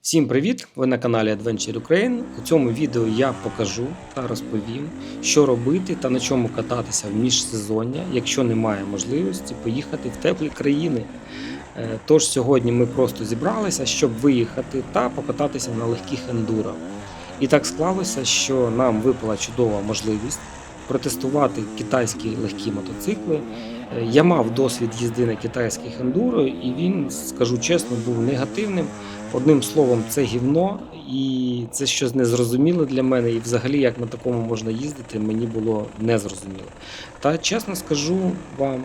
Всім привіт! Ви на каналі Adventure Ukraine. У цьому відео я покажу та розповім, що робити та на чому кататися в міжсезоння, якщо немає можливості поїхати в теплі країни. Тож сьогодні ми просто зібралися, щоб виїхати та покататися на легких ендуро. І так склалося, що нам випала чудова можливість протестувати китайські легкі мотоцикли. Я мав досвід їзди на китайських ендуро, і він, скажу чесно, був негативним. Одним словом, це гівно, і це щось незрозуміле для мене, і взагалі, як на такому можна їздити, мені було незрозуміло. Та чесно скажу вам,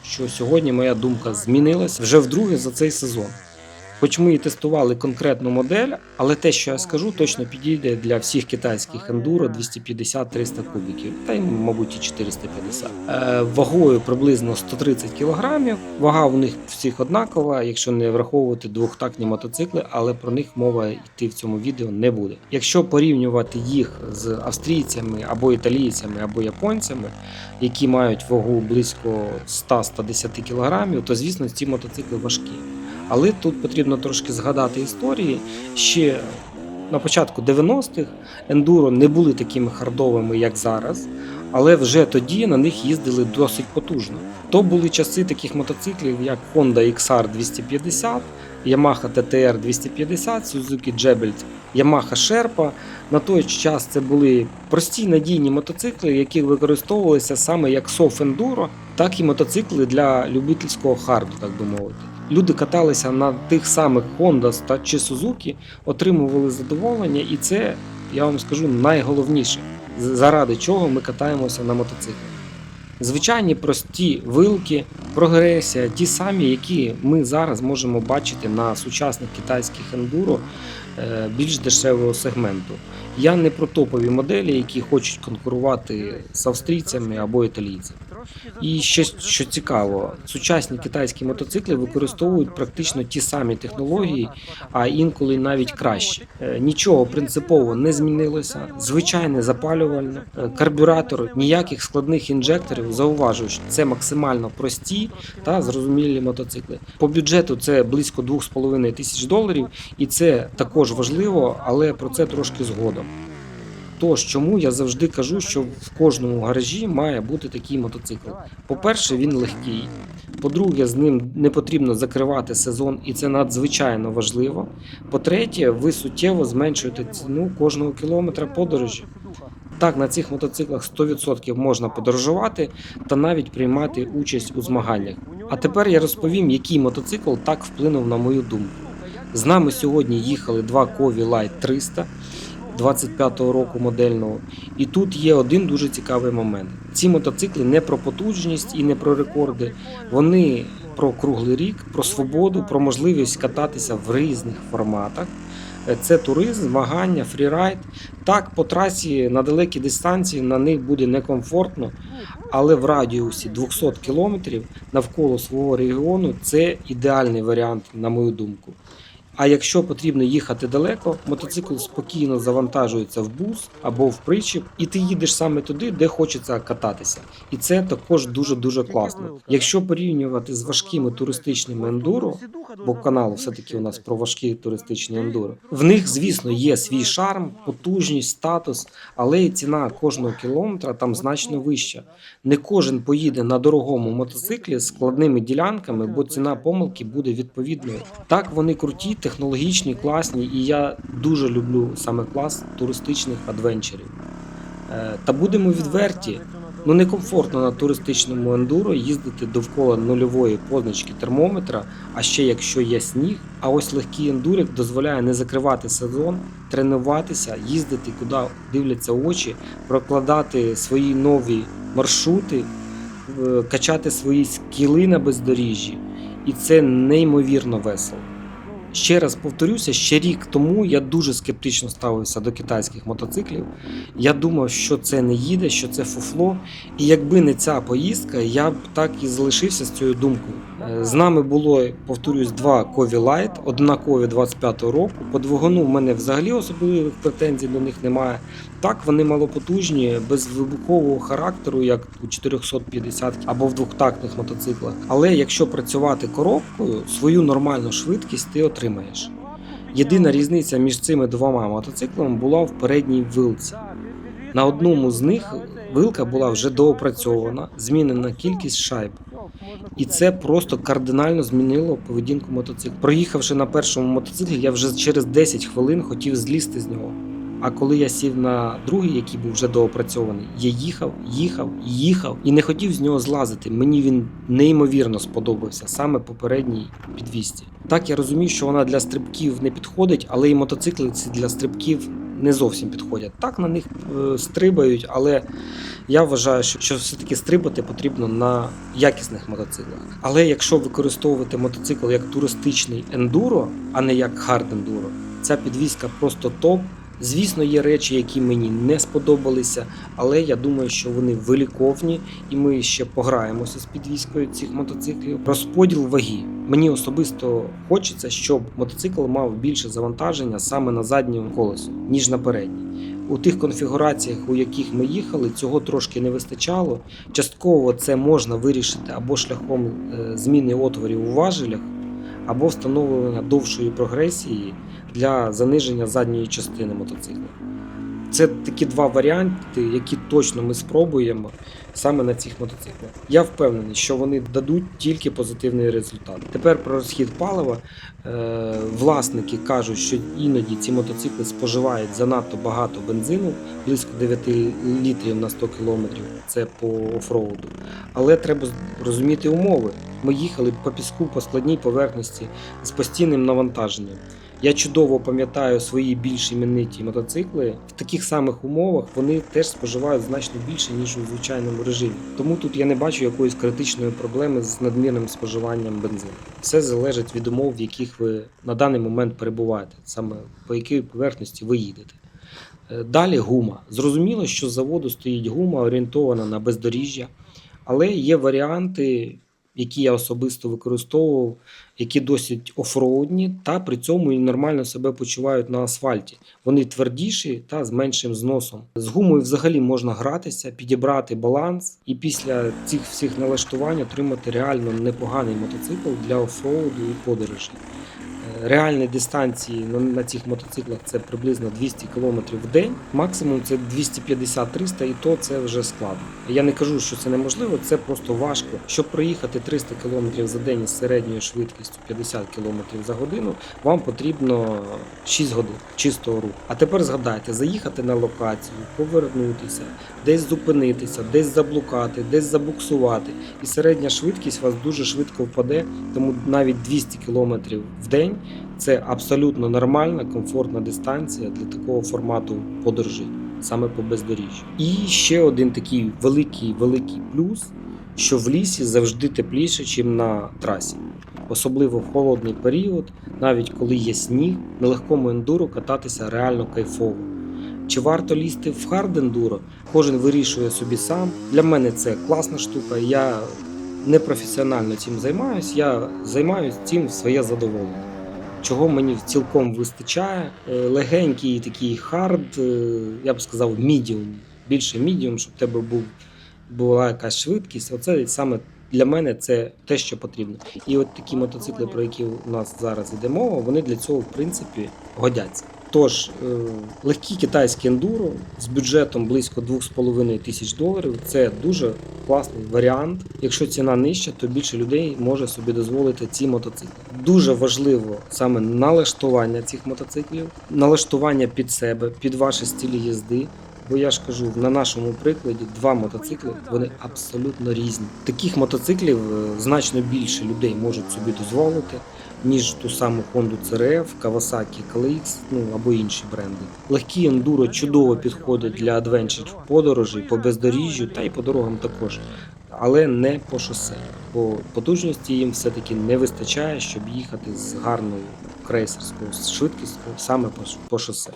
що сьогодні моя думка змінилася вже вдруге за цей сезон. Хоч ми і тестували конкретну модель, але те, що я скажу, точно підійде для всіх китайських ендуро 250-300 кубиків, та й, мабуть, і 450. Вагою приблизно 130 кг, вага у них всіх однакова, якщо не враховувати двохтактні мотоцикли, але про них мова йти в цьому відео не буде. Якщо порівнювати їх з австрійцями, або італійцями, або японцями, які мають вагу близько 100-110 кг, то, звісно, ці мотоцикли важкі. Але тут потрібно трошки згадати історії. Ще на початку 90-х ендуро не були такими хардовими, як зараз, але вже тоді на них їздили досить потужно. То були часи таких мотоциклів, як Honda XR 250, Yamaha TTR 250, Suzuki Jabbelt, Yamaha Sherpa. На той час це були прості надійні мотоцикли, які використовувалися саме як софт-ендуро, так і мотоцикли для любительського харду, так би мовити. Люди каталися на тих самих Honda чи Suzuki, отримували задоволення, і це, я вам скажу, найголовніше, заради чого ми катаємося на мотоциклах. Звичайні прості вилки, прогресія, ті самі, які ми зараз можемо бачити на сучасних китайських ендуро більш дешевого сегменту. Я не про топові моделі, які хочуть конкурувати з австрійцями або італійцями. І ще що цікаво, сучасні китайські мотоцикли використовують практично ті самі технології, а інколи навіть краще. Нічого принципово не змінилося, звичайне запалювальне, карбюратор, ніяких складних інжекторів, зауважую, що це максимально прості та зрозумілі мотоцикли. По бюджету це близько $2500, і це також важливо, але про це трошки згодом. Тож, чому я завжди кажу, що в кожному гаражі має бути такий мотоцикл. По-перше, він легкий. По-друге, з ним не потрібно закривати сезон, і це надзвичайно важливо. По-третє, ви суттєво зменшуєте ціну кожного кілометра подорожі. Так, на цих мотоциклах 100% можна подорожувати та навіть приймати участь у змаганнях. А тепер я розповім, який мотоцикл так вплинув на мою думку. З нами сьогодні їхали два Кові Light 300, 25-го року модельного. І тут є один дуже цікавий момент. Ці мотоцикли не про потужність і не про рекорди. Вони про круглий рік, про свободу, про можливість кататися в різних форматах. Це туризм, змагання, фрірайд. Так, по трасі на далекій дистанції на них буде некомфортно, але в радіусі 200 км навколо свого регіону це ідеальний варіант, на мою думку. А якщо потрібно їхати далеко, мотоцикл спокійно завантажується в бус або в причіп, і ти їдеш саме туди, де хочеться кататися. І це також дуже-дуже класно. Якщо порівнювати з важкими туристичними ендуро, бо канал все-таки у нас про важкі туристичні ендуро, в них, звісно, є свій шарм, потужність, статус, але і ціна кожного кілометра там значно вища. Не кожен поїде на дорогому мотоциклі з складними ділянками, бо ціна помилки буде відповідною. Так, вони круті, технологічні, класні, і я дуже люблю саме клас туристичних адвенчерів. Та будемо відверті, некомфортно на туристичному ендуро їздити довкола нульової позначки термометра, а ще якщо є сніг. А ось легкий ендурик дозволяє не закривати сезон, тренуватися, їздити куди дивляться очі, прокладати свої нові маршрути, качати свої скіли на бездоріжжі. І це неймовірно весело. Ще раз повторюся, ще рік тому я дуже скептично ставився до китайських мотоциклів. Я думав, що це не їде, що це фуфло. І якби не ця поїздка, я б так і залишився з цією думкою. З нами було, повторюсь, два Кові Light, однакові 25-го року. По двигуну в мене взагалі особливих претензій до них немає. Так, вони малопотужні, без вибухового характеру, як у 450 або в двохтактних мотоциклах. Але якщо працювати коробкою, свою нормальну швидкість ти отримаєш. Єдина різниця між цими двома мотоциклами була в передній вилці. На одному з них вилка була вже доопрацьована, змінена кількість шайб. І це просто кардинально змінило поведінку мотоциклу. Проїхавши на першому мотоциклі, я вже через 10 хвилин хотів злізти з нього. А коли я сів на другий, який був вже доопрацьований, я їхав і не хотів з нього злазити. Мені він неймовірно сподобався, саме попередній підвісці. Так, я розумію, що вона для стрибків не підходить, але і мотоцикли ці для стрибків не зовсім підходять. Так, на них стрибають, але я вважаю, що все-таки стрибати потрібно на якісних мотоциклах. Але якщо використовувати мотоцикл як туристичний ендуро, а не як хард-ендуро, ця підвіска просто топ. Звісно, є речі, які мені не сподобалися, але я думаю, що вони виліковні, і ми ще пограємося з підвіскою цих мотоциклів. Розподіл ваги. Мені особисто хочеться, щоб мотоцикл мав більше завантаження саме на заднє колесо, ніж на переднє. У тих конфігураціях, у яких ми їхали, цього трошки не вистачало. Частково це можна вирішити або шляхом зміни отворів у важелях, або встановлення довшої прогресії для заниження задньої частини мотоцикла. Це такі два варіанти, які точно ми спробуємо саме на цих мотоциклах. Я впевнений, що вони дадуть тільки позитивний результат. Тепер про розхід палива. Власники кажуть, що іноді ці мотоцикли споживають занадто багато бензину, близько 9 літрів на 100 км, це по офроуду. Але треба розуміти умови. Ми їхали по піску, по складній поверхності з постійним навантаженням. Я чудово пам'ятаю свої більш імениті мотоцикли. В таких самих умовах вони теж споживають значно більше, ніж у звичайному режимі. Тому тут я не бачу якоїсь критичної проблеми з надмірним споживанням бензину. Все залежить від умов, в яких ви на даний момент перебуваєте, саме по якій поверхності ви їдете. Далі гума. Зрозуміло, що з заводу стоїть гума, орієнтована на бездоріжжя, але є варіанти, які я особисто використовував, які досить офроудні, та при цьому і нормально себе почувають на асфальті. Вони твердіші та з меншим зносом. З гумою взагалі можна гратися, підібрати баланс і після цих всіх налаштувань отримати реально непоганий мотоцикл для офроуду і подорожей. Реальні дистанції на цих мотоциклах це приблизно 200 км в день, максимум це 250-300, і то це вже складно. Я не кажу, що це неможливо, це просто важко. Щоб проїхати 300 км за день із середньою швидкістю 50 км за годину, вам потрібно 6 годин чистого руху. А тепер згадайте, заїхати на локацію, повернутися, десь зупинитися, десь заблукати, десь забуксувати. І середня швидкість у вас дуже швидко впаде, тому навіть 200 км в день це абсолютно нормальна, комфортна дистанція для такого формату подорожей, саме по бездоріжжю. І ще один такий великий плюс, що в лісі завжди тепліше, ніж на трасі. Особливо в холодний період, навіть коли є сніг, на легкому ендуро кататися реально кайфово. Чи варто лізти в хард-ендуро? Кожен вирішує собі сам. Для мене це класна штука, я не професіонально цим займаюся, я займаюся цим в своє задоволення. Чого мені цілком вистачає. Легенький такий хард, я б сказав, мідіум. Більше мідіум, щоб в тебе була якась швидкість. Оце саме для мене це те, що потрібно. І от такі мотоцикли, про які у нас зараз йде мова, вони для цього, в принципі, годяться. Тож, легкі китайські ендуро з бюджетом близько $2500 – це дуже класний варіант. Якщо ціна нижча, то більше людей може собі дозволити ці мотоцикли. Дуже важливо саме налаштування цих мотоциклів, налаштування під себе, під ваші стилі їзди. Бо я ж кажу, на нашому прикладі два мотоцикли, вони абсолютно різні. Таких мотоциклів значно більше людей можуть собі дозволити, ніж ту саму Honda CRF, Kawasaki KLX, або інші бренди. Легкі ендуро чудово підходять для адвенчер подорожей по бездоріжжю та й по дорогам також, але не по шосе. Бо потужності їм все-таки не вистачає, щоб їхати з гарною крейсерською швидкістю саме по шосе.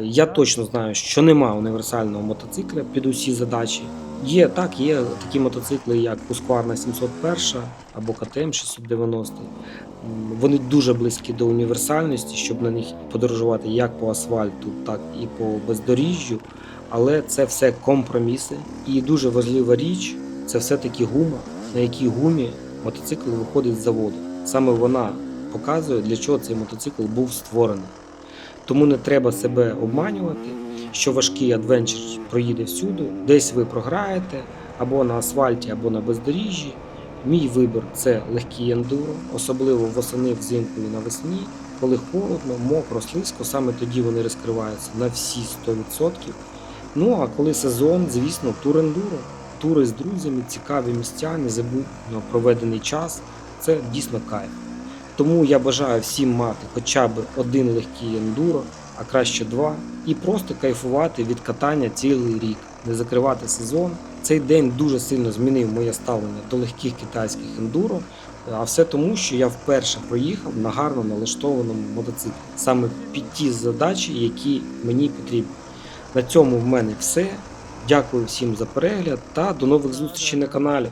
Я точно знаю, що нема універсального мотоцикля під усі задачі. Є такі мотоцикли, як Husqvarna 701 або KTM 690. Вони дуже близькі до універсальності, щоб на них подорожувати як по асфальту, так і по бездоріжжю. Але це все компроміси. І дуже важлива річ – це все-таки гума, на якій гумі мотоцикл виходить з заводу. Саме вона показує, для чого цей мотоцикл був створений. Тому не треба себе обманювати, що важкий адвенчер проїде всюди, десь ви програєте, або на асфальті, або на бездоріжжі. Мій вибір – це легкий ендуро, особливо восени, взимку і навесні, коли холодно, мокро, слизько, саме тоді вони розкриваються на всі 100%. Ну а коли сезон, звісно, тур-ендуро. Тури з друзями, цікаві місця, незабутньо проведений час – це дійсно кайф. Тому я бажаю всім мати хоча б один легкий ендуро, а краще два, і просто кайфувати від катання цілий рік, не закривати сезон. Цей день дуже сильно змінив моє ставлення до легких китайських ендуро, а все тому, що я вперше проїхав на гарно налаштованому мотоциклі, саме під ті задачі, які мені потрібні. На цьому в мене все. Дякую всім за перегляд та до нових зустрічей на каналі.